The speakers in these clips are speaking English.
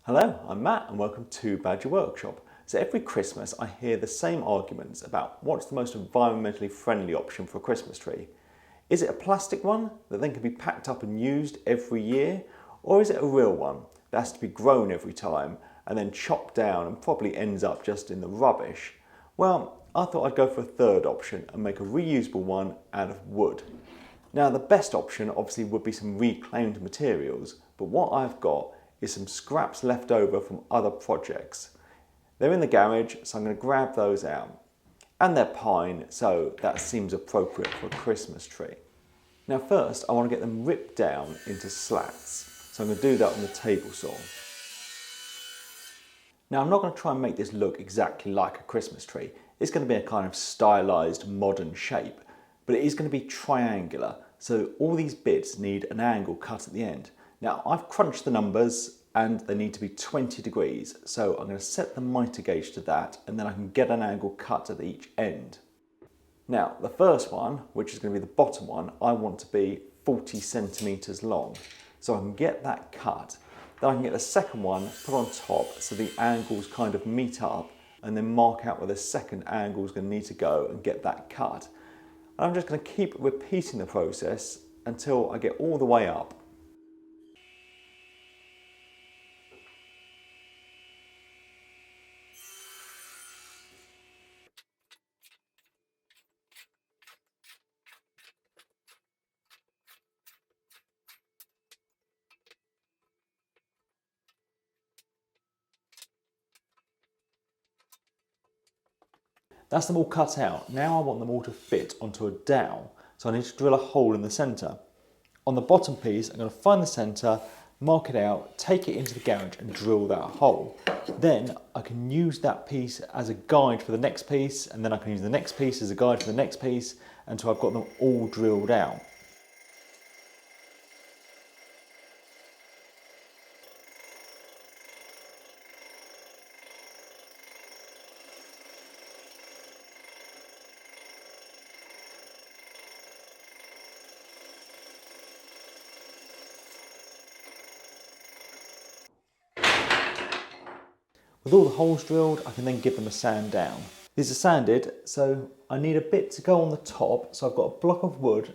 Hello, I'm Matt and welcome to Badger Workshop. So every Christmas I hear the same arguments about what's the most environmentally friendly option for a Christmas tree. Is it a plastic one that then can be packed up and used every year? Or is it a real one that has to be grown every time and then chopped down and probably ends up just in the rubbish? Well, I thought I'd go for a third option and make a reusable one out of wood. Now the best option obviously would be some reclaimed materials, but what I've got is some scraps left over from other projects. They're in the garage, so I'm going to grab those out. And they're pine, so that seems appropriate for a Christmas tree. Now first, I want to get them ripped down into slats. So I'm going to do that on the table saw. Now I'm not going to try and make this look exactly like a Christmas tree. It's going to be a kind of stylized modern shape, but it is going to be triangular. So all these bits need an angle cut at the end. Now I've crunched the numbers and they need to be 20 degrees. So I'm going to set the mitre gauge to that and then I can get an angle cut at each end. Now the first one, which is going to be the bottom one, I want to be 40 centimetres long. So I can get that cut. Then I can get the second one put on top so the angles kind of meet up and then mark out where the second angle is going to need to go and get that cut. And I'm just going to keep repeating the process until I get all the way up. That's them all cut out. Now I want them all to fit onto a dowel. So I need to drill a hole in the centre. On the bottom piece, I'm going to find the centre, mark it out, take it into the garage and drill that hole. Then I can use that piece as a guide for the next piece, and then I can use the next piece as a guide for the next piece until I've got them all drilled out. With all the holes drilled, I can then give them a sand down. These are sanded, so I need a bit to go on the top. So I've got a block of wood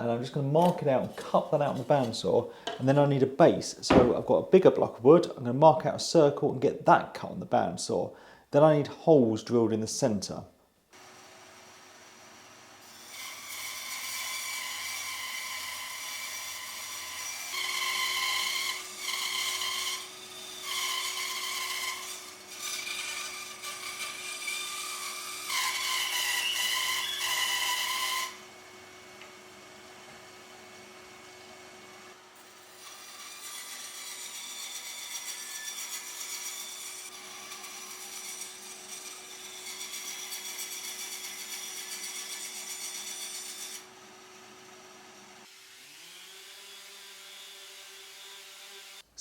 and I'm just going to mark it out and cut that out on the bandsaw. And then I need a base. So I've got a bigger block of wood. I'm going to mark out a circle and get that cut on the bandsaw. Then I need holes drilled in the centre.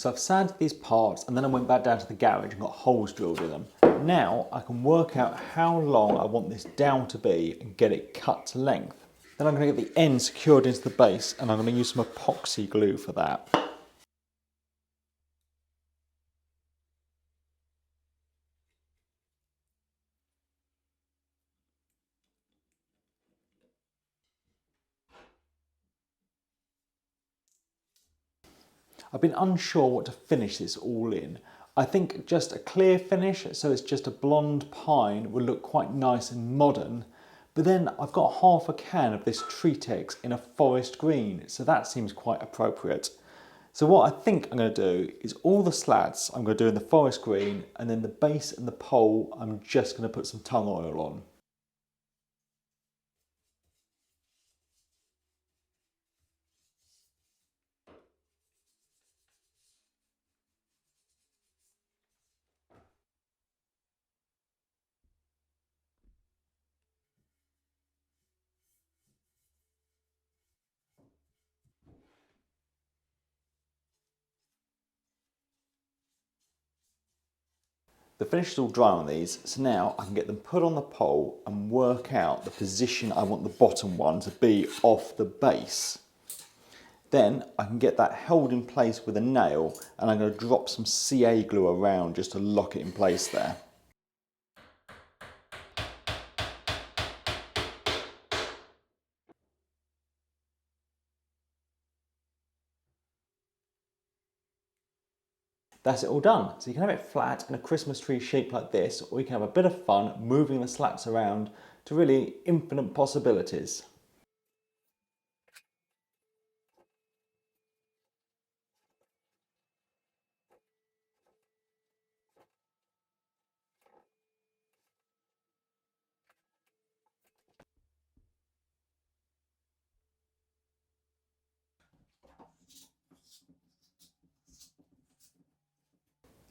So I've sanded these parts and then I went back down to the garage and got holes drilled in them. Now I can work out how long I want this dowel to be and get it cut to length. Then I'm going to get the end secured into the base and I'm going to use some epoxy glue for that. I've been unsure what to finish this all in. I think just a clear finish, so it's just a blonde pine, would look quite nice and modern. But then I've got half a can of this Treatex in a forest green, so that seems quite appropriate. So what I think I'm going to do is all the slats I'm going to do in the forest green, and then the base and the pole I'm just going to put some tung oil on. The finish is all dry on these, so now I can get them put on the pole and work out the position I want the bottom one to be off the base. Then I can get that held in place with a nail, and I'm going to drop some CA glue around just to lock it in place there. That's it all done. So you can have it flat in a Christmas tree shape like this, or you can have a bit of fun moving the slats around to really infinite possibilities.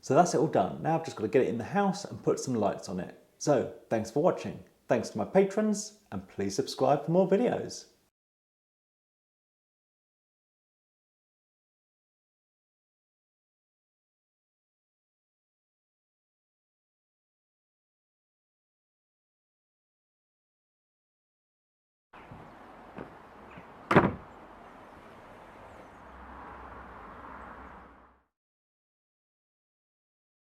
So that's it all done. Now I've just got to get it in the house and put some lights on it. So thanks for watching. Thanks to my patrons, and please subscribe for more videos.